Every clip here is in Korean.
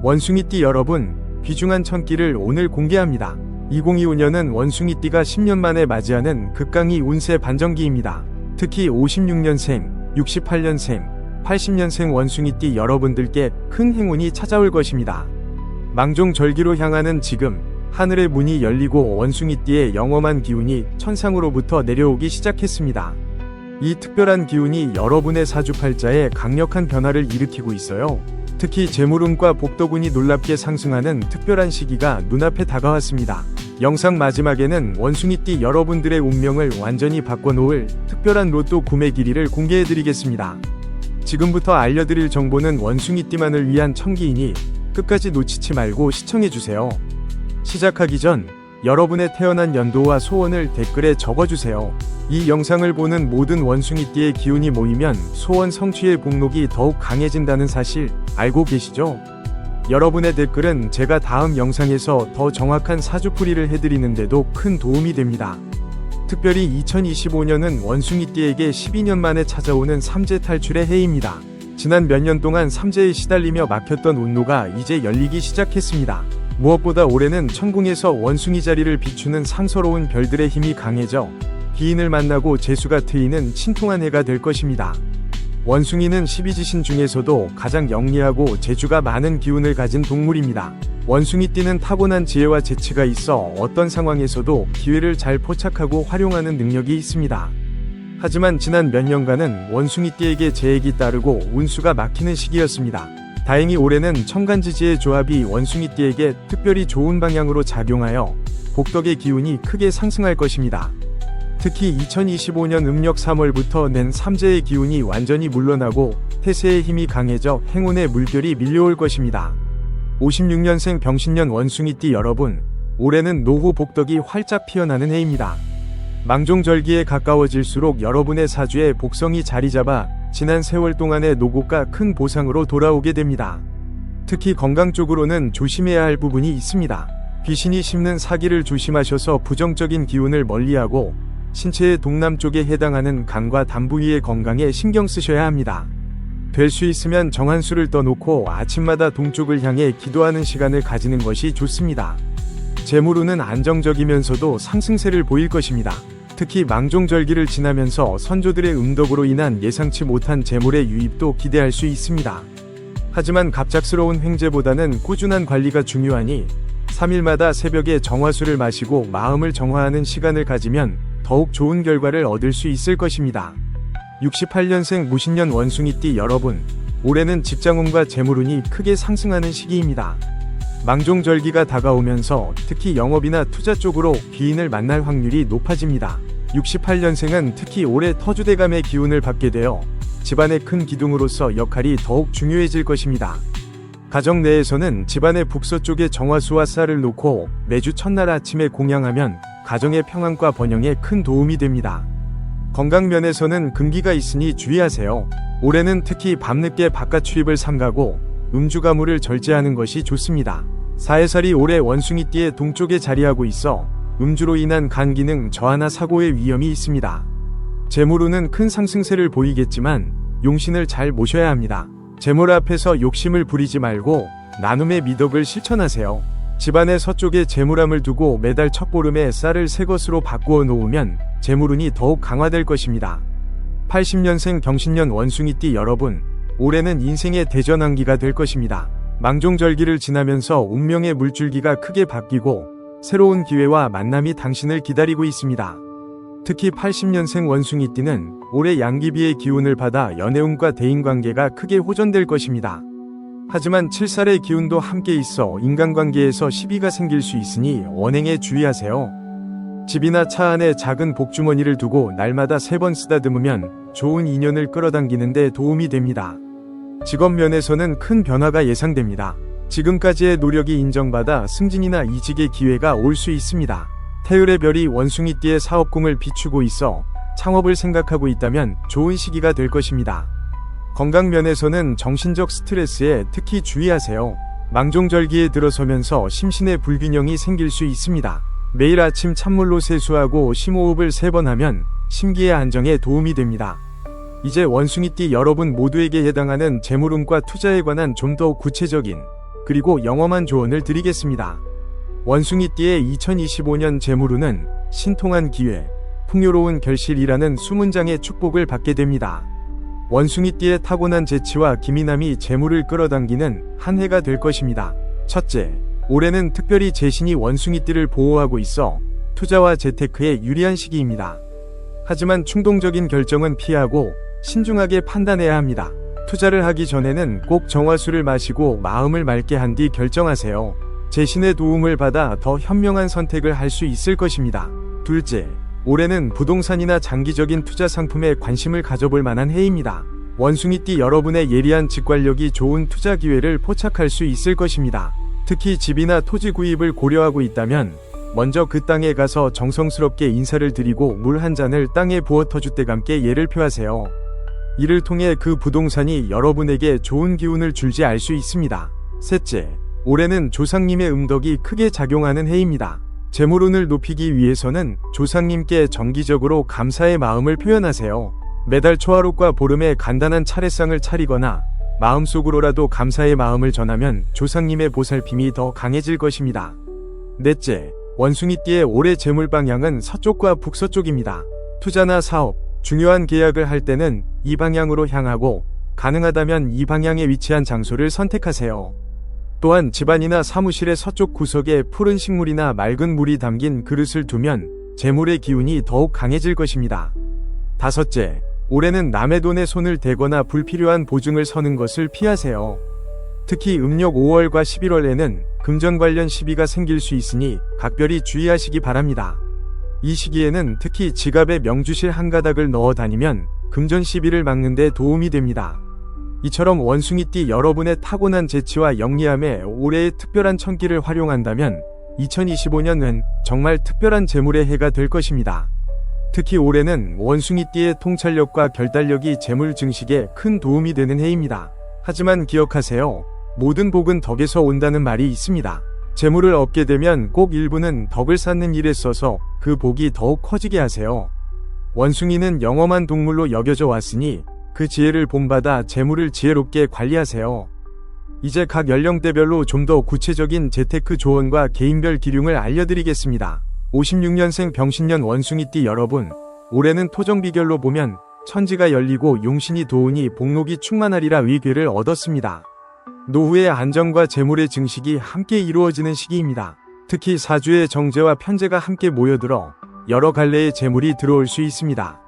원숭이띠 여러분, 귀중한 천기를 오늘 공개합니다. 2025년은 원숭이띠가 10년 만에 맞이하는 극강의 운세 반전기입니다. 특히 56년생, 68년생, 80년생 원숭이띠 여러분들께 큰 행운이 찾아올 것입니다. 망종절기로 향하는 지금 하늘의 문이 열리고 원숭이띠의 영험한 기운이 천상으로부터 내려오기 시작했습니다. 이 특별한 기운이 여러분의 사주팔자에 강력한 변화를 일으키고 있어요. 특히 재물운과 복덕운이 놀랍게 상승하는 특별한 시기가 눈앞에 다가왔습니다. 영상 마지막에는 원숭이띠 여러분들의 운명을 완전히 바꿔놓을 특별한 로또 구매 길이를 공개해드리겠습니다. 지금부터 알려드릴 정보는 원숭이띠만을 위한 천기이니 끝까지 놓치지 말고 시청해주세요. 시작하기 전 여러분의 태어난 연도와 소원을 댓글에 적어주세요. 이 영상을 보는 모든 원숭이띠의 기운이 모이면 소원 성취의 복록이 더욱 강해진다는 사실 알고 계시죠? 여러분의 댓글은 제가 다음 영상에서 더 정확한 사주풀이를 해드리는데도 큰 도움이 됩니다. 특별히 2025년은 원숭이띠에게 12년 만에 찾아오는 삼재 탈출의 해입니다. 지난 몇 년 동안 삼재에 시달리며 막혔던 운로가 이제 열리기 시작했습니다. 무엇보다 올해는 천궁에서 원숭이 자리를 비추는 상서로운 별들의 힘이 강해져 기인을 만나고 재수가 트이는 신통한 해가 될 것입니다. 원숭이는 12지신 중에서도 가장 영리하고 재주가 많은 기운을 가진 동물입니다. 원숭이띠는 타고난 지혜와 재치가 있어 어떤 상황에서도 기회를 잘 포착하고 활용하는 능력이 있습니다. 하지만 지난 몇 년간은 원숭이띠에게 재액이 따르고 운수가 막히는 시기였습니다. 다행히 올해는 천간지지의 조합이 원숭이띠에게 특별히 좋은 방향으로 작용하여 복덕의 기운이 크게 상승할 것입니다. 특히 2025년 음력 3월부터 낸 삼재의 기운이 완전히 물러나고 태세의 힘이 강해져 행운의 물결이 밀려올 것입니다. 56년생 병신년 원숭이띠 여러분, 올해는 노후 복덕이 활짝 피어나는 해입니다. 망종절기에 가까워질수록 여러분의 사주에 복성이 자리잡아 지난 세월 동안의 노고가 큰 보상으로 돌아오게 됩니다. 특히 건강 쪽으로는 조심해야 할 부분이 있습니다. 귀신이 심는 사기를 조심하셔서 부정적인 기운을 멀리하고 신체의 동남쪽에 해당하는 간과 단 부위의 건강에 신경 쓰셔야 합니다. 될 수 있으면 정한수를 떠놓고 아침마다 동쪽을 향해 기도하는 시간을 가지는 것이 좋습니다. 재물운은 안정적이면서도 상승세를 보일 것입니다. 특히 망종절기를 지나면서 선조들의 음덕으로 인한 예상치 못한 재물의 유입도 기대할 수 있습니다. 하지만 갑작스러운 횡재보다는 꾸준한 관리가 중요하니 3일마다 새벽에 정화수를 마시고 마음을 정화하는 시간을 가지면 더욱 좋은 결과를 얻을 수 있을 것입니다. 68년생 무신년 원숭이띠 여러분, 올해는 직장운과 재물운이 크게 상승하는 시기입니다. 망종절기가 다가오면서 특히 영업이나 투자 쪽으로 귀인을 만날 확률이 높아집니다. 68년생은 특히 올해 터주대감의 기운을 받게 되어 집안의 큰 기둥으로서 역할이 더욱 중요해질 것입니다. 가정 내에서는 집안의 북서쪽에 정화수와 쌀을 놓고 매주 첫날 아침에 공양하면 가정의 평안과 번영에 큰 도움이 됩니다. 건강 면에서는 금기가 있으니 주의하세요. 올해는 특히 밤늦게 바깥 출입을 삼가고 음주 가물을 절제하는 것이 좋습니다. 사해살이 올해 원숭이띠의 동쪽에 자리하고 있어 음주로 인한 간 기능 저하나 사고의 위험이 있습니다. 재물운은 큰 상승세를 보이겠지만 용신을 잘 모셔야 합니다. 재물 앞에서 욕심을 부리지 말고 나눔의 미덕을 실천하세요. 집안의 서쪽에 재물함을 두고 매달 첫보름에 쌀을 새 것으로 바꾸어 놓으면 재물운이 더욱 강화될 것입니다. 80년생 병신년 원숭이띠 여러분, 올해는 인생의 대전환기가 될 것입니다. 망종절기를 지나면서 운명의 물줄기가 크게 바뀌고 새로운 기회와 만남이 당신을 기다리고 있습니다. 특히 80년생 원숭이띠는 올해 양기비의 기운을 받아 연애운과 대인관계가 크게 호전될 것입니다. 하지만 7살의 기운도 함께 있어 인간관계에서 시비가 생길 수 있으니 언행에 주의하세요. 집이나 차 안에 작은 복주머니를 두고 날마다 3번 쓰다듬으면 좋은 인연을 끌어당기는 데 도움이 됩니다. 직업 면에서는 큰 변화가 예상됩니다. 지금까지의 노력이 인정받아 승진이나 이직의 기회가 올 수 있습니다. 태을의 별이 원숭이띠의 사업궁을 비추고 있어 창업을 생각하고 있다면 좋은 시기가 될 것입니다. 건강 면에서는 정신적 스트레스에 특히 주의하세요. 망종절기에 들어서면서 심신의 불균형이 생길 수 있습니다. 매일 아침 찬물로 세수하고 심호흡을 3번 하면 심기의 안정에 도움이 됩니다. 이제 원숭이띠 여러분 모두에게 해당하는 재물운과 투자에 관한 좀 더 구체적인 그리고 영험한 조언을 드리겠습니다. 원숭이띠의 2025년 재물운은 신통한 기회, 풍요로운 결실이라는 수문장의 축복을 받게 됩니다. 원숭이띠의 타고난 재치와 기민함이 재물을 끌어당기는 한 해가 될 것입니다. 첫째, 올해는 특별히 재신이 원숭이띠를 보호하고 있어 투자와 재테크에 유리한 시기입니다. 하지만 충동적인 결정은 피하고 신중하게 판단해야 합니다. 투자를 하기 전에는 꼭 정화수를 마시고 마음을 맑게 한 뒤 결정하세요. 재신의 도움을 받아 더 현명한 선택을 할 수 있을 것입니다. 둘째, 올해는 부동산이나 장기적인 투자 상품에 관심을 가져볼 만한 해입니다. 원숭이띠 여러분의 예리한 직관력이 좋은 투자 기회를 포착할 수 있을 것입니다. 특히 집이나 토지 구입을 고려하고 있다면 먼저 그 땅에 가서 정성스럽게 인사를 드리고 물 한 잔을 땅에 부어 터줏대감 함께 예를 표하세요. 이를 통해 그 부동산이 여러분에게 좋은 기운을 줄지 알 수 있습니다. 셋째, 올해는 조상님의 음덕이 크게 작용하는 해입니다. 재물운을 높이기 위해서는 조상님께 정기적으로 감사의 마음을 표현하세요. 매달 초하룻과 보름에 간단한 차례상을 차리거나 마음속으로라도 감사의 마음을 전하면 조상님의 보살핌이 더 강해질 것입니다. 넷째, 원숭이띠의 올해 재물 방향은 서쪽과 북서쪽입니다. 투자나 사업, 중요한 계약을 할 때는 이 방향으로 향하고 가능하다면 이 방향에 위치한 장소를 선택하세요. 또한 집안이나 사무실의 서쪽 구석에 푸른 식물이나 맑은 물이 담긴 그릇을 두면 재물의 기운이 더욱 강해질 것입니다. 다섯째, 올해는 남의 돈에 손을 대거나 불필요한 보증을 서는 것을 피하세요. 특히 음력 5월과 11월에는 금전 관련 시비가 생길 수 있으니 각별히 주의하시기 바랍니다. 이 시기에는 특히 지갑에 명주실 한 가닥을 넣어 다니면 금전 시비를 막는 데 도움이 됩니다. 이처럼 원숭이띠 여러분의 타고난 재치와 영리함에 올해의 특별한 천기를 활용한다면 2025년은 정말 특별한 재물의 해가 될 것입니다. 특히 올해는 원숭이띠의 통찰력과 결단력이 재물 증식에 큰 도움이 되는 해입니다. 하지만 기억하세요. 모든 복은 덕에서 온다는 말이 있습니다. 재물을 얻게 되면 꼭 일부는 덕을 쌓는 일에 써서 그 복이 더욱 커지게 하세요. 원숭이는 영험한 동물로 여겨져 왔으니 그 지혜를 본받아 재물을 지혜롭게 관리하세요. 이제 각 연령대별로 좀 더 구체적인 재테크 조언과 개인별 기륭을 알려드리겠습니다. 56년생 병신년 원숭이띠 여러분, 올해는 토정비결로 보면 천지가 열리고 용신이 도우니 복록이 충만하리라 위궤를 얻었습니다. 노후의 안정과 재물의 증식이 함께 이루어지는 시기입니다. 특히 사주의 정제와 편제가 함께 모여들어 여러 갈래의 재물이 들어올 수 있습니다.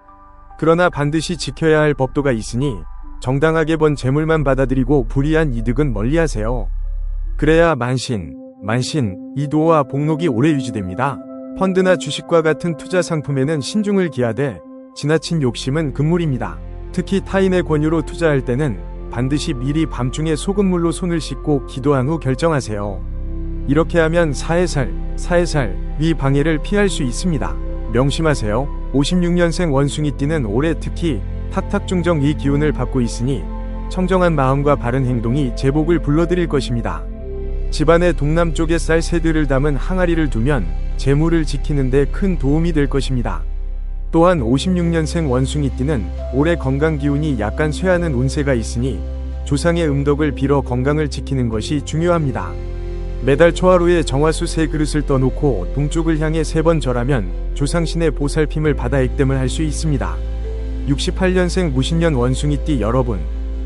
그러나 반드시 지켜야 할 법도가 있으니 정당하게 번 재물만 받아들이고 불이한 이득은 멀리하세요. 그래야 만신, 이도와 복록이 오래 유지됩니다. 펀드나 주식과 같은 투자 상품에는 신중을 기하되 지나친 욕심은 금물입니다. 특히 타인의 권유로 투자할 때는 반드시 미리 밤중에 소금물로 손을 씻고 기도한 후 결정하세요. 이렇게 하면 사해살, 위 방해를 피할 수 있습니다. 명심하세요. 56년생 원숭이띠는 올해 특히 탁탁중정 이 기운을 받고 있으니 청정한 마음과 바른 행동이 제복을 불러들일 것입니다. 집안의 동남쪽에 쌀 새들을 담은 항아리를 두면 재물을 지키는 데 큰 도움이 될 것입니다. 또한 56년생 원숭이띠는 올해 건강 기운이 약간 쇠하는 운세가 있으니 조상의 음덕을 빌어 건강을 지키는 것이 중요합니다. 매달 초하루에 정화수 3그릇을 떠놓고 동쪽을 향해 3번 절하면 조상신의 보살핌을 받아 액땜을 할 수 있습니다. 68년생 무신년 원숭이띠 여러분,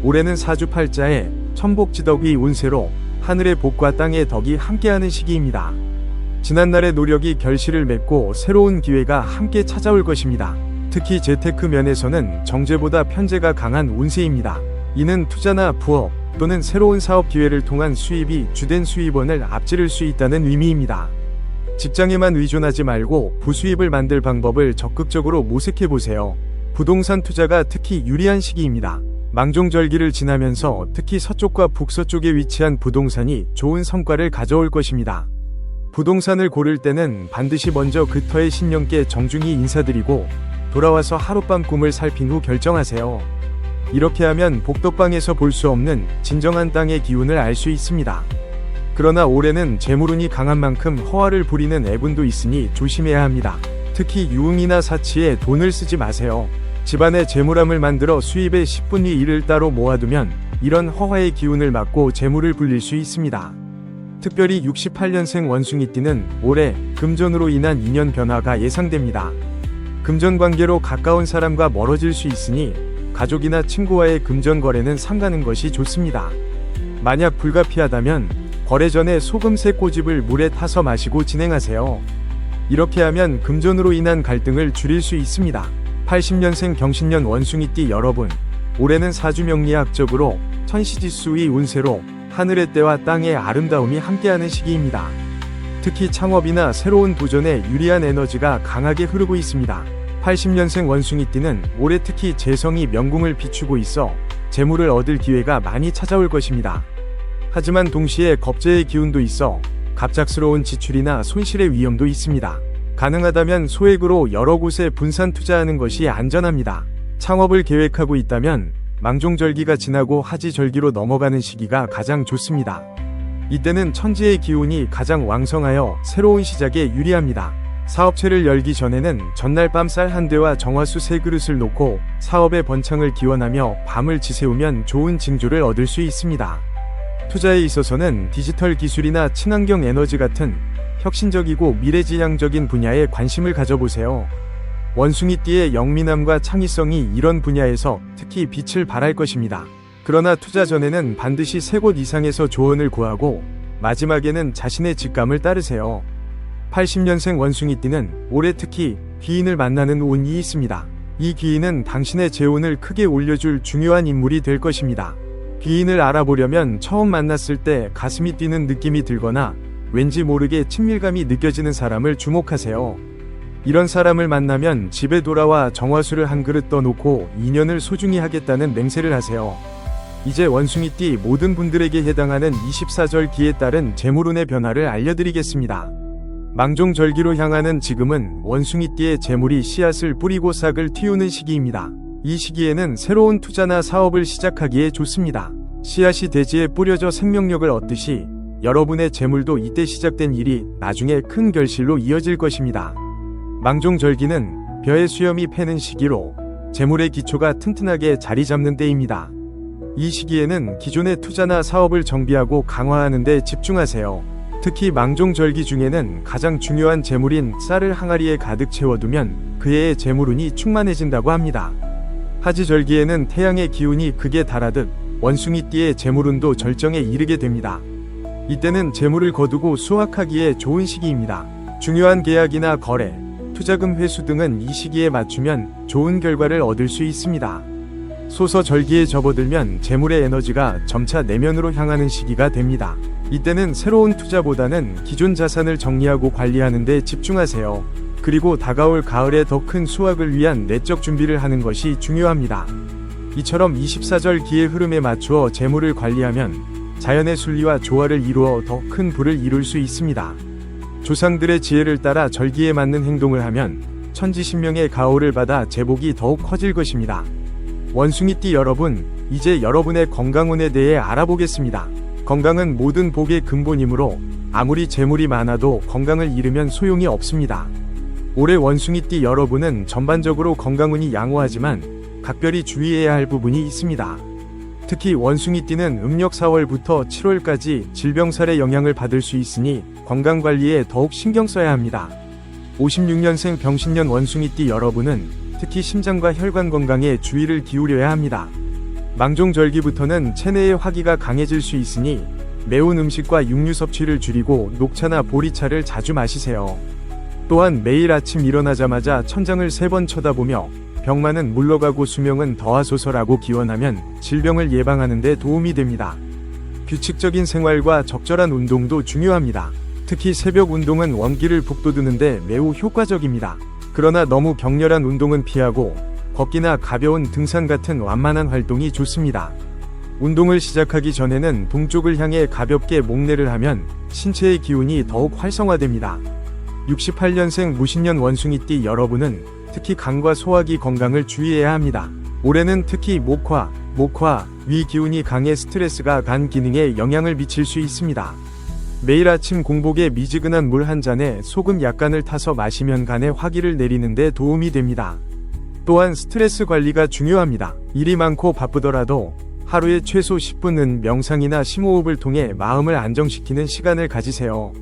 올해는 사주팔자에 천복지덕의 운세로 하늘의 복과 땅의 덕이 함께하는 시기입니다. 지난날의 노력이 결실을 맺고 새로운 기회가 함께 찾아올 것입니다. 특히 재테크 면에서는 정제보다 편제가 강한 운세입니다. 이는 투자나 부업 또는 새로운 사업 기회를 통한 수입이 주된 수입원을 앞지를 수 있다는 의미입니다. 직장에만 의존하지 말고 부수입을 만들 방법을 적극적으로 모색해보세요. 부동산 투자가 특히 유리한 시기입니다. 망종절기를 지나면서 특히 서쪽과 북서쪽에 위치한 부동산이 좋은 성과를 가져올 것입니다. 부동산을 고를 때는 반드시 먼저 그 터의 신령께 정중히 인사드리고 돌아와서 하룻밤 꿈을 살핀 후 결정하세요. 이렇게 하면 복덕방에서 볼 수 없는 진정한 땅의 기운을 알 수 있습니다. 그러나 올해는 재물운이 강한 만큼 허화를 부리는 애분도 있으니 조심해야 합니다. 특히 유흥이나 사치에 돈을 쓰지 마세요. 집안에 재물함을 만들어 수입의 10분의 1을 따로 모아두면 이런 허화의 기운을 막고 재물을 불릴 수 있습니다. 특별히 68년생 원숭이띠는 올해 금전으로 인한 인연 변화가 예상됩니다. 금전 관계로 가까운 사람과 멀어질 수 있으니 가족이나 친구와의 금전 거래는 삼가는 것이 좋습니다. 만약 불가피하다면 거래 전에 소금새 꼬집을 물에 타서 마시고 진행하세요. 이렇게 하면 금전으로 인한 갈등을 줄일 수 있습니다. 80년생 병신년 원숭이띠 여러분, 올해는 사주명리학적으로 천시지수의 운세로 하늘의 때와 땅의 아름다움이 함께하는 시기입니다. 특히 창업이나 새로운 도전에 유리한 에너지가 강하게 흐르고 있습니다. 80년생 원숭이띠는 올해 특히 재성이 명궁을 비추고 있어 재물을 얻을 기회가 많이 찾아올 것입니다. 하지만 동시에 겁재의 기운도 있어 갑작스러운 지출이나 손실의 위험도 있습니다. 가능하다면 소액으로 여러 곳에 분산 투자하는 것이 안전합니다. 창업을 계획하고 있다면 망종절기가 지나고 하지절기로 넘어가는 시기가 가장 좋습니다. 이때는 천지의 기운이 가장 왕성하여 새로운 시작에 유리합니다. 사업체를 열기 전에는 전날 밤 쌀 한 대와 정화수 3그릇을 놓고 사업의 번창을 기원하며 밤을 지새우면 좋은 징조를 얻을 수 있습니다. 투자에 있어서는 디지털 기술이나 친환경 에너지 같은 혁신적이고 미래지향적인 분야에 관심을 가져보세요. 원숭이띠의 영민함과 창의성이 이런 분야에서 특히 빛을 발할 것입니다. 그러나 투자 전에는 반드시 3곳 이상에서 조언을 구하고 마지막에는 자신의 직감을 따르세요. 80년생 원숭이띠는 올해 특히 귀인을 만나는 운이 있습니다. 이 귀인은 당신의 재운을 크게 올려줄 중요한 인물이 될 것입니다. 귀인을 알아보려면 처음 만났을 때 가슴이 뛰는 느낌이 들거나 왠지 모르게 친밀감이 느껴지는 사람을 주목하세요. 이런 사람을 만나면 집에 돌아와 정화수를 한 그릇 떠놓고 인연을 소중히 하겠다는 맹세를 하세요. 이제 원숭이띠 모든 분들에게 해당하는 24절 기에 따른 재물운의 변화를 알려드리겠습니다. 망종절기로 향하는 지금은 원숭이띠의 재물이 씨앗을 뿌리고 싹을 틔우는 시기입니다. 이 시기에는 새로운 투자나 사업을 시작하기에 좋습니다. 씨앗이 대지에 뿌려져 생명력을 얻듯이 여러분의 재물도 이때 시작된 일이 나중에 큰 결실로 이어질 것입니다. 망종절기는 벼의 수염이 패는 시기로 재물의 기초가 튼튼하게 자리 잡는 때입니다. 이 시기에는 기존의 투자나 사업을 정비하고 강화하는 데 집중하세요. 특히 망종절기 중에는 가장 중요한 재물인 쌀을 항아리에 가득 채워두면 그 해의 재물운이 충만해진다고 합니다. 하지절기에는 태양의 기운이 극에 달하듯 원숭이띠의 재물운도 절정에 이르게 됩니다. 이때는 재물을 거두고 수확하기에 좋은 시기입니다. 중요한 계약이나 거래, 투자금 회수 등은 이 시기에 맞추면 좋은 결과를 얻을 수 있습니다. 소서절기에 접어들면 재물의 에너지가 점차 내면으로 향하는 시기가 됩니다. 이때는 새로운 투자보다는 기존 자산을 정리하고 관리하는 데 집중하세요. 그리고 다가올 가을에 더 큰 수확을 위한 내적 준비를 하는 것이 중요합니다. 이처럼 24절 기의 흐름에 맞추어 재물을 관리하면 자연의 순리와 조화를 이루어 더 큰 부를 이룰 수 있습니다. 조상들의 지혜를 따라 절기에 맞는 행동을 하면 천지신명의 가호를 받아 제복이 더욱 커질 것입니다. 원숭이띠 여러분, 이제 여러분의 건강운에 대해 알아보겠습니다. 건강은 모든 복의 근본이므로 아무리 재물이 많아도 건강을 잃으면 소용이 없습니다. 올해 원숭이띠 여러분은 전반적으로 건강운이 양호하지만 각별히 주의해야 할 부분이 있습니다. 특히 원숭이띠는 음력 4월부터 7월까지 질병살의 영향을 받을 수 있으니 건강관리에 더욱 신경 써야 합니다. 56년생 병신년 원숭이띠 여러분은 특히 심장과 혈관 건강에 주의를 기울여야 합니다. 망종절기부터는 체내의 화기가 강해질 수 있으니 매운 음식과 육류 섭취를 줄이고 녹차나 보리차를 자주 마시세요. 또한 매일 아침 일어나자마자 천장을 3번 쳐다보며 병만은 물러가고 수명은 더하소서라고 기원하면 질병을 예방하는 데 도움이 됩니다. 규칙적인 생활과 적절한 운동도 중요합니다. 특히 새벽 운동은 원기를 북돋우는 데 매우 효과적입니다. 그러나 너무 격렬한 운동은 피하고 걷기나 가벼운 등산 같은 완만한 활동이 좋습니다. 운동을 시작하기 전에는 동쪽을 향해 가볍게 목례를 하면 신체의 기운이 더욱 활성화됩니다. 68년생 무신년 원숭이띠 여러분은 특히 간과 소화기 건강을 주의해야 합니다. 올해는 특히 목화, 위 기운이 강해 스트레스가 간 기능에 영향을 미칠 수 있습니다. 매일 아침 공복에 미지근한 물 한 잔에 소금 약간을 타서 마시면 간에 화기를 내리는 데 도움이 됩니다. 또한 스트레스 관리가 중요합니다. 일이 많고 바쁘더라도 하루에 최소 10분은 명상이나 심호흡을 통해 마음을 안정시키는 시간을 가지세요.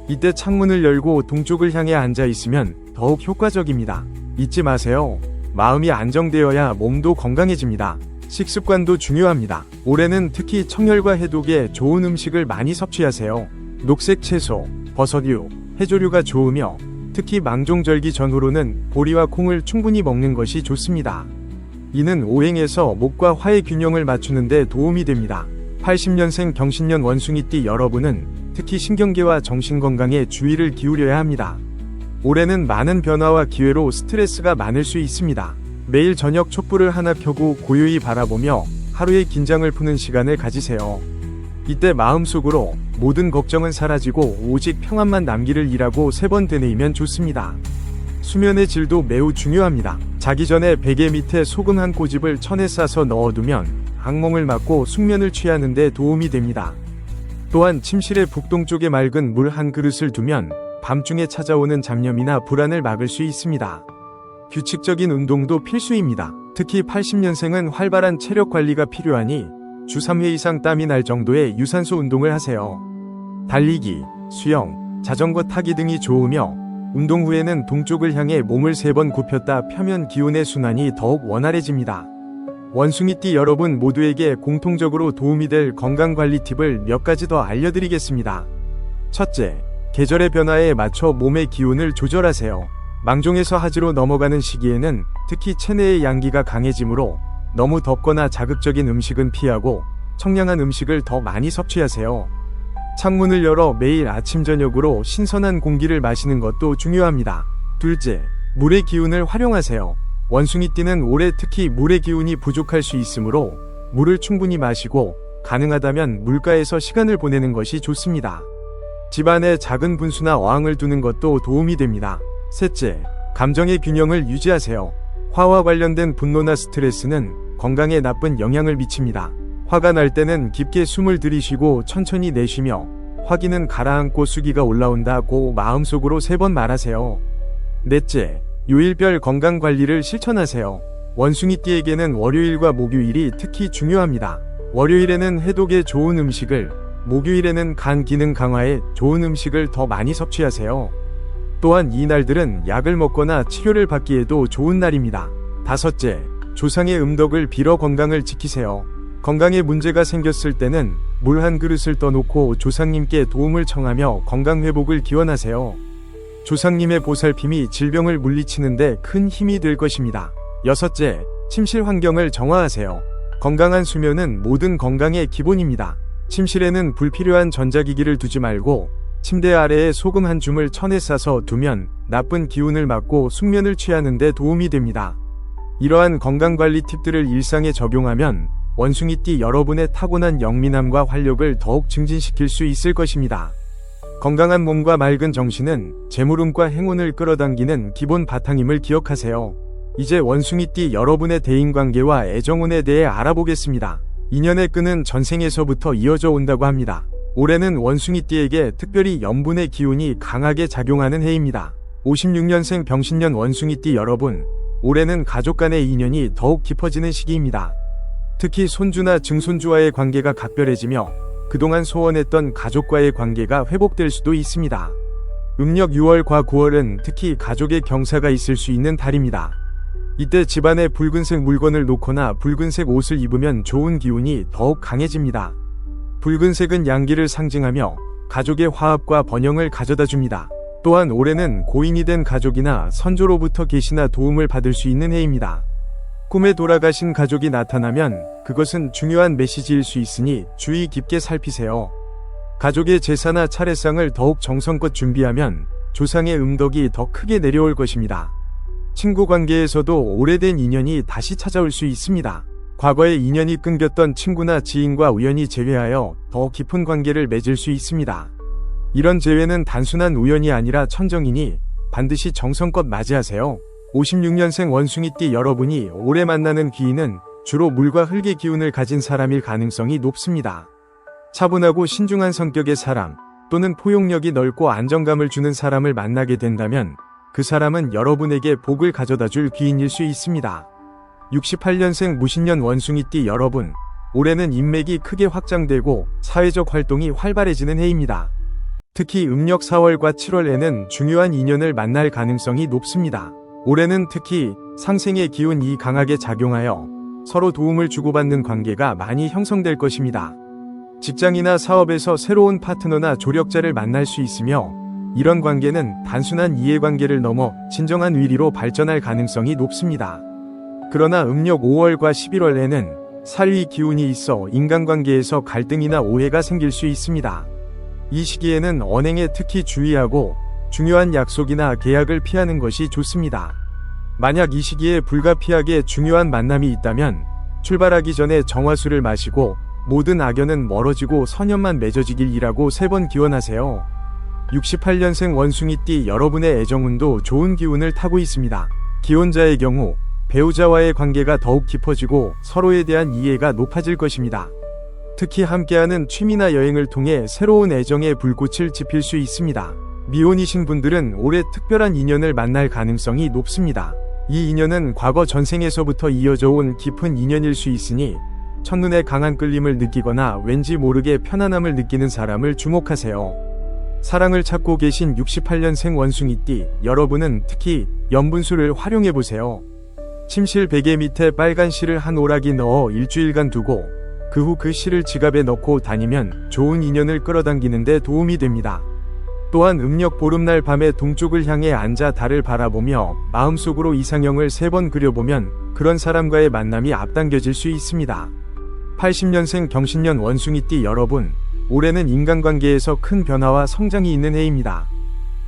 이때 창문을 열고 동쪽을 향해 앉아 있으면 더욱 효과적입니다. 잊지 마세요. 마음이 안정되어야 몸도 건강해집니다. 식습관도 중요합니다. 올해는 특히 청열과 해독에 좋은 음식을 많이 섭취하세요. 녹색 채소, 버섯류, 해조류가 좋으며 특히 망종절기 전후로는 보리와 콩을 충분히 먹는 것이 좋습니다. 이는 오행에서 목과 화의 균형을 맞추는 데 도움이 됩니다. 80년생 병신년 원숭이띠 여러분은 특히 신경계와 정신건강에 주의를 기울여야 합니다. 올해는 많은 변화와 기회로 스트레스가 많을 수 있습니다. 매일 저녁 촛불을 하나 켜고 고요히 바라보며 하루의 긴장을 푸는 시간을 가지세요. 이때 마음속으로 모든 걱정은 사라지고 오직 평안만 남기를 이라고 3번 되뇌이면 좋습니다. 수면의 질도 매우 중요합니다. 자기 전에 베개 밑에 소금 한 꼬집을 천에 싸서 넣어두면 악몽을 막고 숙면을 취하는 데 도움이 됩니다. 또한 침실의 북동쪽에 맑은 물 한 그릇을 두면 밤중에 찾아오는 잡념이나 불안을 막을 수 있습니다. 규칙적인 운동도 필수입니다. 특히 80년생은 활발한 체력 관리가 필요하니 주 3회 이상 땀이 날 정도의 유산소 운동을 하세요. 달리기, 수영, 자전거 타기 등이 좋으며 운동 후에는 동쪽을 향해 몸을 3번 굽혔다 펴면 기운의 순환이 더욱 원활해집니다. 원숭이띠 여러분 모두에게 공통적으로 도움이 될 건강관리 팁을 몇 가지 더 알려드리겠습니다. 첫째, 계절의 변화에 맞춰 몸의 기운을 조절하세요. 망종에서 하지로 넘어가는 시기에는 특히 체내의 양기가 강해지므로 너무 덥거나 자극적인 음식은 피하고 청량한 음식을 더 많이 섭취하세요. 창문을 열어 매일 아침 저녁으로 신선한 공기를 마시는 것도 중요합니다. 둘째, 물의 기운을 활용하세요. 원숭이띠는 올해 특히 물의 기운이 부족할 수 있으므로 물을 충분히 마시고 가능하다면 물가에서 시간을 보내는 것이 좋습니다. 집안에 작은 분수나 어항을 두는 것도 도움이 됩니다. 셋째, 감정의 균형을 유지하세요. 화와 관련된 분노나 스트레스는 건강에 나쁜 영향을 미칩니다. 화가 날 때는 깊게 숨을 들이쉬고 천천히 내쉬며 화기는 가라앉고 수기가 올라온다고 마음속으로 3번 말하세요. 넷째, 요일별 건강관리를 실천하세요. 원숭이띠에게는 월요일과 목요일이 특히 중요합니다. 월요일에는 해독에 좋은 음식을, 목요일에는 간 기능 강화에 좋은 음식을 더 많이 섭취하세요. 또한 이 날들은 약을 먹거나 치료를 받기에도 좋은 날입니다. 다섯째, 조상의 음덕을 빌어 건강을 지키세요. 건강에 문제가 생겼을 때는 물 한 그릇을 떠놓고 조상님께 도움을 청하며 건강회복을 기원하세요. 조상님의 보살핌이 질병을 물리치는데 큰 힘이 될 것입니다. 여섯째, 침실 환경을 정화하세요. 건강한 수면은 모든 건강의 기본입니다. 침실에는 불필요한 전자기기를 두지 말고 침대 아래에 소금 한 줌을 천에 싸서 두면 나쁜 기운을 막고 숙면을 취하는 데 도움이 됩니다. 이러한 건강관리 팁들을 일상에 적용하면 원숭이띠 여러분의 타고난 영민함과 활력을 더욱 증진시킬 수 있을 것입니다. 건강한 몸과 맑은 정신은 재물운과 행운을 끌어당기는 기본 바탕임을 기억하세요. 이제 원숭이띠 여러분의 대인관계와 애정운에 대해 알아보겠습니다. 인연의 끈은 전생에서부터 이어져 온다고 합니다. 올해는 원숭이띠에게 특별히 염분의 기운이 강하게 작용하는 해입니다. 56년생 병신년 원숭이띠 여러분, 올해는 가족 간의 인연이 더욱 깊어지는 시기입니다. 특히 손주나 증손주와의 관계가 각별해지며 그동안 소원했던 가족과의 관계가 회복될 수도 있습니다. 음력 6월과 9월은 특히 가족의 경사가 있을 수 있는 달입니다. 이때 집안에 붉은색 물건을 놓거나 붉은색 옷을 입으면 좋은 기운이 더욱 강해집니다. 붉은색은 양기를 상징하며 가족의 화합과 번영을 가져다 줍니다. 또한 올해는 고인이 된 가족이나 선조로부터 계시나 도움을 받을 수 있는 해입니다. 꿈에 돌아가신 가족이 나타나면 그것은 중요한 메시지일 수 있으니 주의 깊게 살피세요. 가족의 제사나 차례상을 더욱 정성껏 준비하면 조상의 음덕이 더 크게 내려올 것입니다. 친구 관계에서도 오래된 인연이 다시 찾아올 수 있습니다. 과거에 인연이 끊겼던 친구나 지인과 우연히 재회하여 더 깊은 관계를 맺을 수 있습니다. 이런 재회는 단순한 우연이 아니라 천정이니 반드시 정성껏 맞이하세요. 56년생 원숭이띠 여러분이 올해 만나는 귀인은 주로 물과 흙의 기운을 가진 사람일 가능성이 높습니다. 차분하고 신중한 성격의 사람 또는 포용력이 넓고 안정감을 주는 사람을 만나게 된다면 그 사람은 여러분에게 복을 가져다 줄 귀인일 수 있습니다. 68년생 무신년 원숭이띠 여러분, 올해는 인맥이 크게 확장되고 사회적 활동이 활발해지는 해입니다. 특히 음력 4월과 7월에는 중요한 인연을 만날 가능성이 높습니다. 올해는 특히 상생의 기운이 강하게 작용하여 서로 도움을 주고받는 관계가 많이 형성될 것입니다. 직장이나 사업에서 새로운 파트너나 조력자를 만날 수 있으며 이런 관계는 단순한 이해관계를 넘어 진정한 위리로 발전할 가능성이 높습니다. 그러나 음력 5월과 11월에는 살위 기운이 있어 인간관계에서 갈등이나 오해가 생길 수 있습니다. 이 시기에는 언행에 특히 주의하고 중요한 약속이나 계약을 피하는 것이 좋습니다. 만약 이 시기에 불가피하게 중요한 만남이 있다면 출발하기 전에 정화수를 마시고 모든 악연은 멀어지고 선연만 맺어지길이라고 3번 기원하세요. 68년생 원숭이띠 여러분의 애정운도 좋은 기운을 타고 있습니다. 기혼자의 경우 배우자와의 관계가 더욱 깊어지고 서로에 대한 이해가 높아질 것입니다. 특히 함께하는 취미나 여행을 통해 새로운 애정의 불꽃을 지필 수 있습니다. 미혼이신 분들은 올해 특별한 인연을 만날 가능성이 높습니다. 이 인연은 과거 전생에서부터 이어져 온 깊은 인연일 수 있으니 첫눈에 강한 끌림을 느끼거나 왠지 모르게 편안함을 느끼는 사람을 주목하세요. 사랑을 찾고 계신 68년생 원숭이띠 여러분은 특히 연분술을 활용해보세요. 침실 베개 밑에 빨간 실을 한 오락이 넣어 일주일간 두고 그 후 그 실을 지갑에 넣고 다니면 좋은 인연을 끌어당기는 데 도움이 됩니다. 또한 음력 보름날 밤에 동쪽을 향해 앉아 달을 바라보며 마음속으로 이상형을 3번 그려보면 그런 사람과의 만남이 앞당겨질 수 있습니다. 80년생 경신년 원숭이띠 여러분, 올해는 인간관계에서 큰 변화와 성장이 있는 해입니다.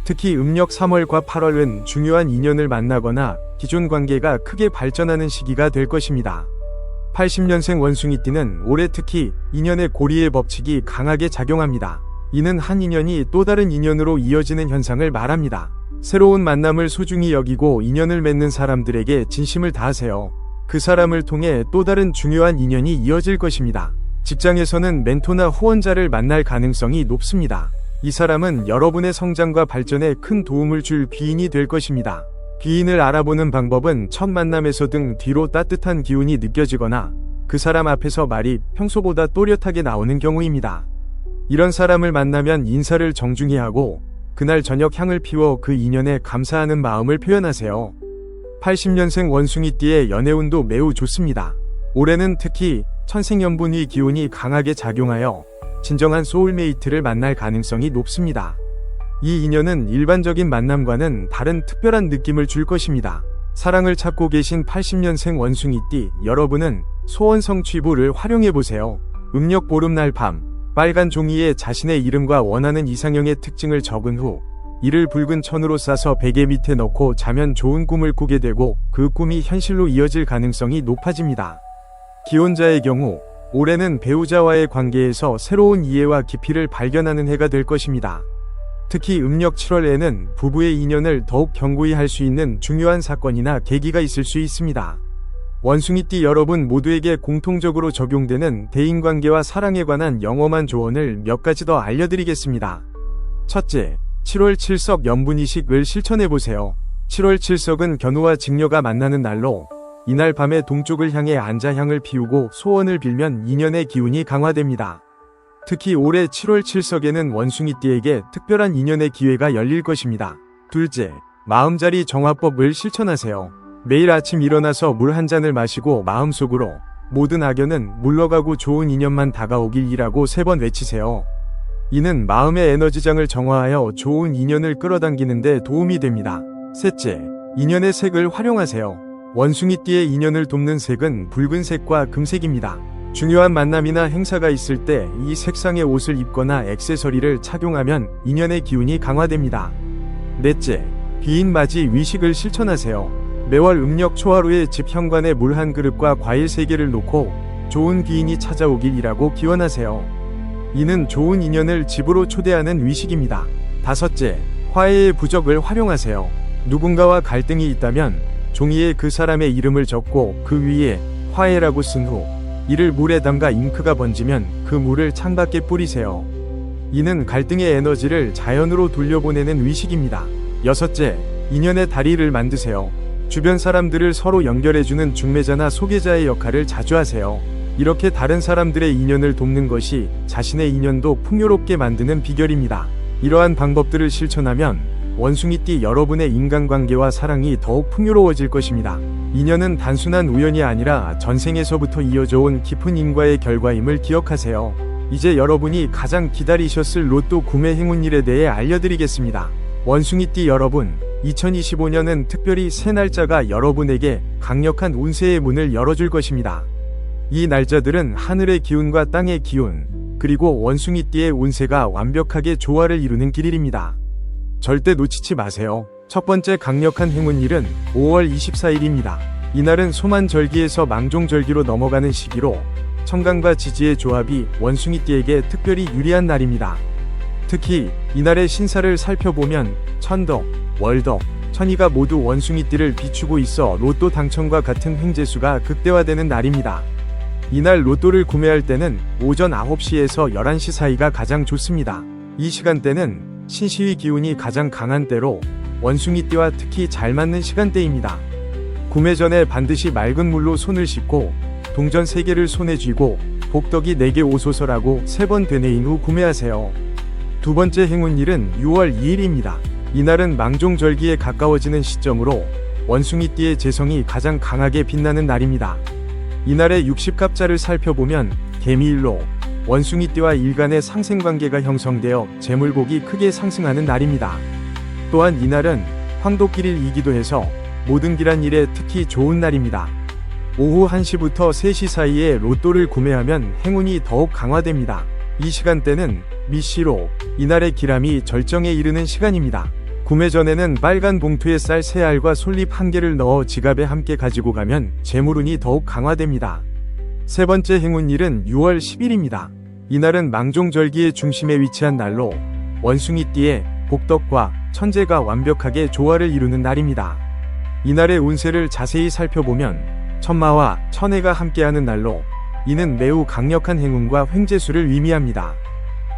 특히 음력 3월과 8월은 중요한 인연을 만나거나 기존 관계가 크게 발전하는 시기가 될 것입니다. 80년생 원숭이띠는 올해 특히 인연의 고리의 법칙이 강하게 작용합니다. 이는 한 인연이 또 다른 인연으로 이어지는 현상을 말합니다. 새로운 만남을 소중히 여기고 인연을 맺는 사람들에게 진심을 다하세요. 그 사람을 통해 또 다른 중요한 인연이 이어질 것입니다. 직장에서는 멘토나 후원자를 만날 가능성이 높습니다. 이 사람은 여러분의 성장과 발전에 큰 도움을 줄 귀인이 될 것입니다. 귀인을 알아보는 방법은 첫 만남에서 등 뒤로 따뜻한 기운이 느껴지거나 그 사람 앞에서 말이 평소보다 또렷하게 나오는 경우입니다. 이런 사람을 만나면 인사를 정중히 하고 그날 저녁 향을 피워 그 인연에 감사하는 마음을 표현하세요. 80년생 원숭이띠의 연애운도 매우 좋습니다. 올해는 특히 천생연분의 기운이 강하게 작용하여 진정한 소울메이트를 만날 가능성이 높습니다. 이 인연은 일반적인 만남과는 다른 특별한 느낌을 줄 것입니다. 사랑을 찾고 계신 80년생 원숭이띠 여러분은 소원 성취부를 활용해보세요. 음력 보름날 밤 빨간 종이에 자신의 이름과 원하는 이상형의 특징을 적은 후 이를 붉은 천으로 싸서 베개 밑에 넣고 자면 좋은 꿈을 꾸게 되고 그 꿈이 현실로 이어질 가능성이 높아집니다. 기혼자의 경우 올해는 배우자와의 관계에서 새로운 이해와 깊이를 발견하는 해가 될 것입니다. 특히 음력 7월에는 부부의 인연을 더욱 견고히 할 수 있는 중요한 사건이나 계기가 있을 수 있습니다. 원숭이띠 여러분 모두에게 공통적으로 적용되는 대인관계와 사랑에 관한 영험한 조언을 몇 가지 더 알려드리겠습니다. 첫째, 7월 7석 연분이식을 실천해보세요. 7월 7석은 견우와 직녀가 만나는 날로 이날 밤에 동쪽을 향해 앉아 향을 피우고 소원을 빌면 인연의 기운이 강화됩니다. 특히 올해 7월 7석에는 원숭이띠에게 특별한 인연의 기회가 열릴 것입니다. 둘째, 마음자리 정화법을 실천하세요. 매일 아침 일어나서 물 한 잔을 마시고 마음속으로 모든 악연은 물러가고 좋은 인연만 다가오길이라고 3번 외치세요. 이는 마음의 에너지장을 정화하여 좋은 인연을 끌어당기는 데 도움이 됩니다. 셋째, 인연의 색을 활용하세요. 원숭이띠의 인연을 돕는 색은 붉은색과 금색입니다. 중요한 만남이나 행사가 있을 때 이 색상의 옷을 입거나 액세서리를 착용하면 인연의 기운이 강화됩니다. 넷째, 귀인 맞이 위식을 실천하세요. 매월 음력 초하루에 집 현관에 물 한 그릇과 과일 3개를 놓고 좋은 귀인이 찾아오길이라고 기원하세요. 이는 좋은 인연을 집으로 초대하는 위식입니다. 다섯째, 화해의 부적을 활용하세요. 누군가와 갈등이 있다면 종이에 그 사람의 이름을 적고 그 위에 화해라고 쓴 후 이를 물에 담가 잉크가 번지면 그 물을 창밖에 뿌리세요. 이는 갈등의 에너지를 자연으로 돌려보내는 위식입니다. 여섯째, 인연의 다리를 만드세요. 주변 사람들을 서로 연결해주는 중매자나 소개자의 역할을 자주 하세요. 이렇게 다른 사람들의 인연을 돕는 것이 자신의 인연도 풍요롭게 만드는 비결입니다. 이러한 방법들을 실천하면 원숭이띠 여러분의 인간관계와 사랑이 더욱 풍요로워질 것입니다. 인연은 단순한 우연이 아니라 전생에서부터 이어져 온 깊은 인과의 결과임을 기억하세요. 이제 여러분이 가장 기다리셨을 로또 구매 행운일에 대해 알려드리겠습니다. 원숭이띠 여러분, 2025년은 특별히 세 날짜가 여러분에게 강력한 운세의 문을 열어줄 것입니다. 이 날짜들은 하늘의 기운과 땅의 기운, 그리고 원숭이띠의 운세가 완벽하게 조화를 이루는 길일입니다. 절대 놓치지 마세요. 첫 번째 강력한 행운일은 5월 24일입니다. 이날은 소만절기에서 망종절기로 넘어가는 시기로 천간과 지지의 조합이 원숭이띠에게 특별히 유리한 날입니다. 특히 이날의 신사를 살펴보면 천덕, 월덕, 천이가 모두 원숭이띠를 비추고 있어 로또 당첨과 같은 횡재수가 극대화되는 날입니다. 이날 로또를 구매할 때는 오전 9시에서 11시 사이가 가장 좋습니다. 이 시간대는 신시의 기운이 가장 강한 때로 원숭이띠와 특히 잘 맞는 시간대입니다. 구매 전에 반드시 맑은 물로 손을 씻고 동전 3개를 손에 쥐고 복덕이 4개 오소서라고 3번 되뇌인 후 구매하세요. 두 번째 행운일은 6월 2일입니다. 이날은 망종절기에 가까워지는 시점으로 원숭이띠의 재성이 가장 강하게 빛나는 날입니다. 이날의 60갑자를 살펴보면 개미일로 원숭이띠와 일간의 상생관계가 형성되어 재물복이 크게 상승하는 날입니다. 또한 이날은 황도길일이기도 해서 모든 길한 일에 특히 좋은 날입니다. 오후 1시부터 3시 사이에 로또를 구매하면 행운이 더욱 강화됩니다. 이 시간대는 미시로 이날의 기람이 절정에 이르는 시간입니다. 구매 전에는 빨간 봉투에 쌀 3알과 솔잎 1개를 넣어 지갑에 함께 가지고 가면 재물운이 더욱 강화됩니다. 세 번째 행운일은 6월 10일입니다. 이날은 망종절기의 중심에 위치한 날로 원숭이띠의 복덕과 천재가 완벽하게 조화를 이루는 날입니다. 이날의 운세를 자세히 살펴보면 천마와 천해가 함께하는 날로 이는 매우 강력한 행운과 횡재수를 의미합니다.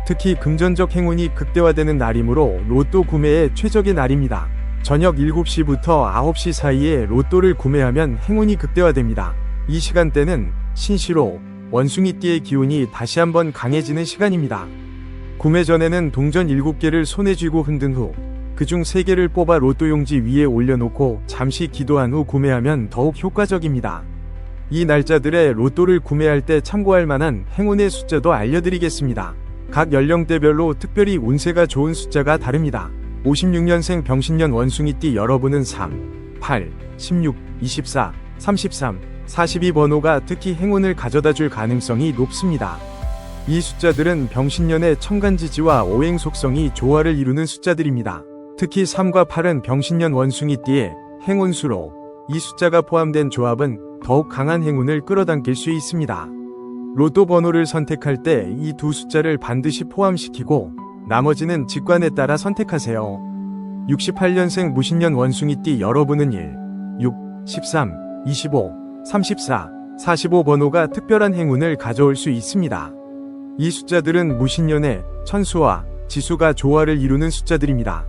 특히 금전적 행운이 극대화되는 날이므로 로또 구매에 최적의 날입니다. 저녁 7시부터 9시 사이에 로또를 구매하면 행운이 극대화됩니다. 이 시간대는 신시로 원숭이띠의 기운이 다시 한번 강해지는 시간입니다. 구매 전에는 동전 7개를 손에 쥐고 흔든 후 그중 3개를 뽑아 로또 용지 위에 올려놓고 잠시 기도한 후 구매하면 더욱 효과적입니다. 이 날짜들의 로또를 구매할 때 참고할 만한 행운의 숫자도 알려드리겠습니다. 각 연령대별로 특별히 운세가 좋은 숫자가 다릅니다. 56년생 병신년 원숭이띠 여러분은 3, 8, 16, 24, 33, 42번호가 특히 행운을 가져다 줄 가능성이 높습니다. 이 숫자들은 병신년의 천간지지와 오행 속성이 조화를 이루는 숫자들입니다. 특히 3과 8은 병신년 원숭이띠의 행운수로 이 숫자가 포함된 조합은 더욱 강한 행운을 끌어당길 수 있습니다. 로또 번호를 선택할 때 이 두 숫자를 반드시 포함시키고 나머지는 직관에 따라 선택하세요. 68년생 무신년 원숭이띠 여러분은 1, 6, 13, 25, 34, 45번호가 특별한 행운을 가져올 수 있습니다. 이 숫자들은 무신년의 천수와 지수가 조화를 이루는 숫자들입니다.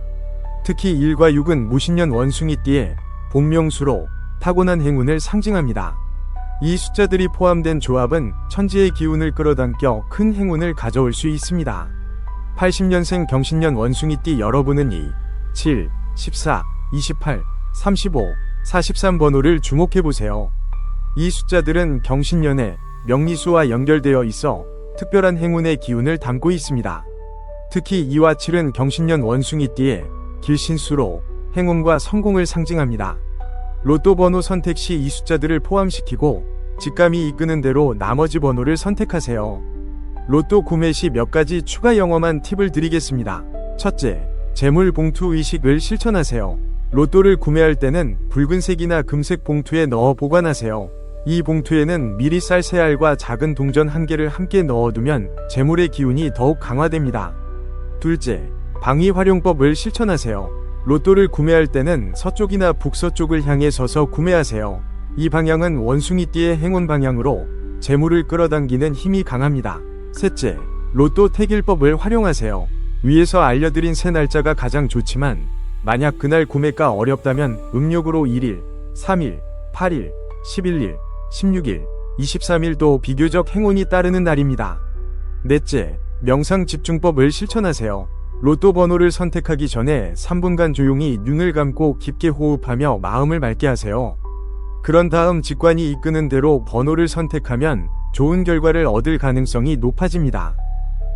특히 1과 6은 무신년 원숭이띠의 본명수로 타고난 행운을 상징합니다. 이 숫자들이 포함된 조합은 천지의 기운을 끌어당겨 큰 행운을 가져올 수 있습니다. 80년생 병신년 원숭이띠 여러분은 2, 7, 14, 28, 35, 43번호를 주목해보세요. 이 숫자들은 병신년의 명리수와 연결되어 있어 특별한 행운의 기운을 담고 있습니다. 특히 2와 7은 병신년 원숭이띠의 길신수로 행운과 성공을 상징합니다. 로또 번호 선택 시 이 숫자들을 포함시키고 직감이 이끄는 대로 나머지 번호를 선택하세요. 로또 구매 시 몇 가지 추가 영험한 팁을 드리겠습니다. 첫째, 재물 봉투 의식을 실천하세요. 로또를 구매할 때는 붉은색이나 금색 봉투에 넣어 보관하세요. 이 봉투에는 미리 쌀 3알과 작은 동전 1개를 함께 넣어두면 재물의 기운이 더욱 강화됩니다. 둘째, 방위 활용법을 실천하세요. 로또를 구매할 때는 서쪽이나 북서쪽을 향해 서서 구매하세요. 이 방향은 원숭이띠의 행운 방향으로 재물을 끌어당기는 힘이 강합니다. 셋째, 로또 태길법을 활용하세요. 위에서 알려드린 세 날짜가 가장 좋지만 만약 그날 구매가 어렵다면 음력으로 1일, 3일, 8일, 11일, 16일, 23일도 비교적 행운이 따르는 날입니다. 넷째, 명상 집중법을 실천하세요. 로또 번호를 선택하기 전에 3분간 조용히 눈을 감고 깊게 호흡하며 마음을 맑게 하세요. 그런 다음 직관이 이끄는 대로 번호를 선택하면 좋은 결과를 얻을 가능성이 높아집니다.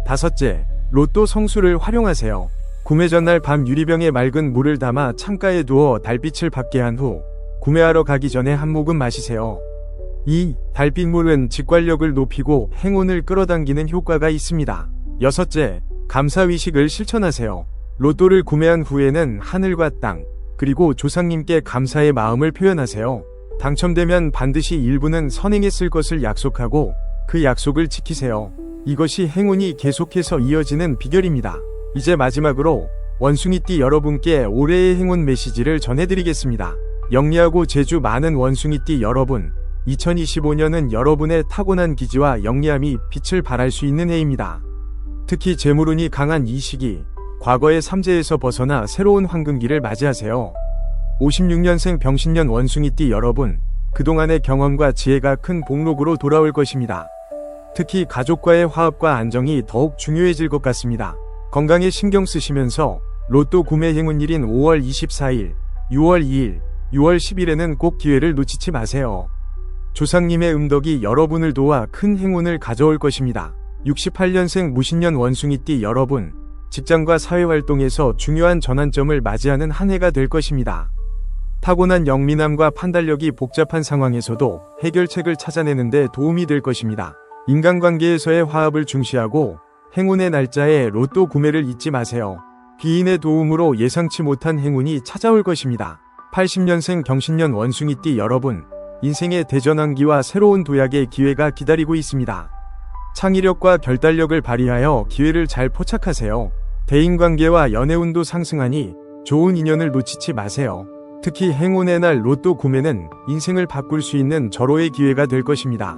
다섯째, 로또 성수를 활용하세요. 구매 전날 밤 유리병에 맑은 물을 담아 창가에 두어 달빛을 받게 한 후 구매하러 가기 전에 한 모금 마시세요. 이 달빛물은 직관력을 높이고 행운을 끌어당기는 효과가 있습니다. 여섯째, 감사의식을 실천하세요. 로또를 구매한 후에는 하늘과 땅, 그리고 조상님께 감사의 마음을 표현하세요. 당첨되면 반드시 일부는 선행에 쓸 것을 약속하고 그 약속을 지키세요. 이것이 행운이 계속해서 이어지는 비결입니다. 이제 마지막으로 원숭이띠 여러분께 올해의 행운 메시지를 전해드리겠습니다. 영리하고 재주 많은 원숭이띠 여러분, 2025년은 여러분의 타고난 기지와 영리함이 빛을 발할 수 있는 해입니다. 특히 재물운이 강한 이 시기, 과거의 삼재에서 벗어나 새로운 황금기를 맞이하세요. 56년생 병신년 원숭이띠 여러분, 그동안의 경험과 지혜가 큰 복록으로 돌아올 것입니다. 특히 가족과의 화합과 안정이 더욱 중요해질 것 같습니다. 건강에 신경 쓰시면서 로또 구매 행운일인 5월 24일, 6월 2일, 6월 10일에는 꼭 기회를 놓치지 마세요. 조상님의 음덕이 여러분을 도와 큰 행운을 가져올 것입니다. 68년생 무신년 원숭이띠 여러분, 직장과 사회활동에서 중요한 전환점을 맞이하는 한 해가 될 것입니다. 타고난 영민함과 판단력이 복잡한 상황에서도 해결책을 찾아내는 데 도움이 될 것입니다. 인간관계에서의 화합을 중시하고 행운의 날짜에 로또 구매를 잊지 마세요. 귀인의 도움으로 예상치 못한 행운이 찾아올 것입니다. 80년생 경신년 원숭이띠 여러분, 인생의 대전환기와 새로운 도약의 기회가 기다리고 있습니다. 창의력과 결단력을 발휘하여 기회를 잘 포착하세요. 대인관계와 연애운도 상승하니 좋은 인연을 놓치지 마세요. 특히 행운의 날 로또 구매는 인생을 바꿀 수 있는 절호의 기회가 될 것입니다.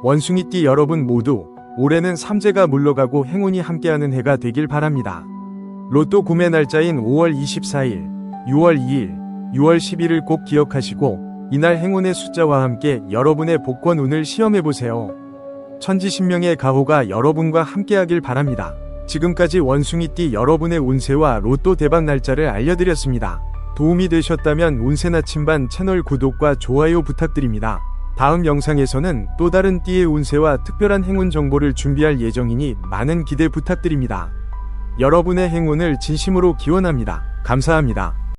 원숭이띠 여러분 모두 올해는 삼재가 물러가고 행운이 함께하는 해가 되길 바랍니다. 로또 구매 날짜인 5월 24일, 6월 2일, 6월 10일을 꼭 기억하시고 이날 행운의 숫자와 함께 여러분의 복권운을 시험해보세요. 천지신명의 가호가 여러분과 함께하길 바랍니다. 지금까지 원숭이띠 여러분의 운세와 로또 대박 날짜를 알려드렸습니다. 도움이 되셨다면 운세 나침반 채널 구독과 좋아요 부탁드립니다. 다음 영상에서는 또 다른 띠의 운세와 특별한 행운 정보를 준비할 예정이니 많은 기대 부탁드립니다. 여러분의 행운을 진심으로 기원합니다. 감사합니다.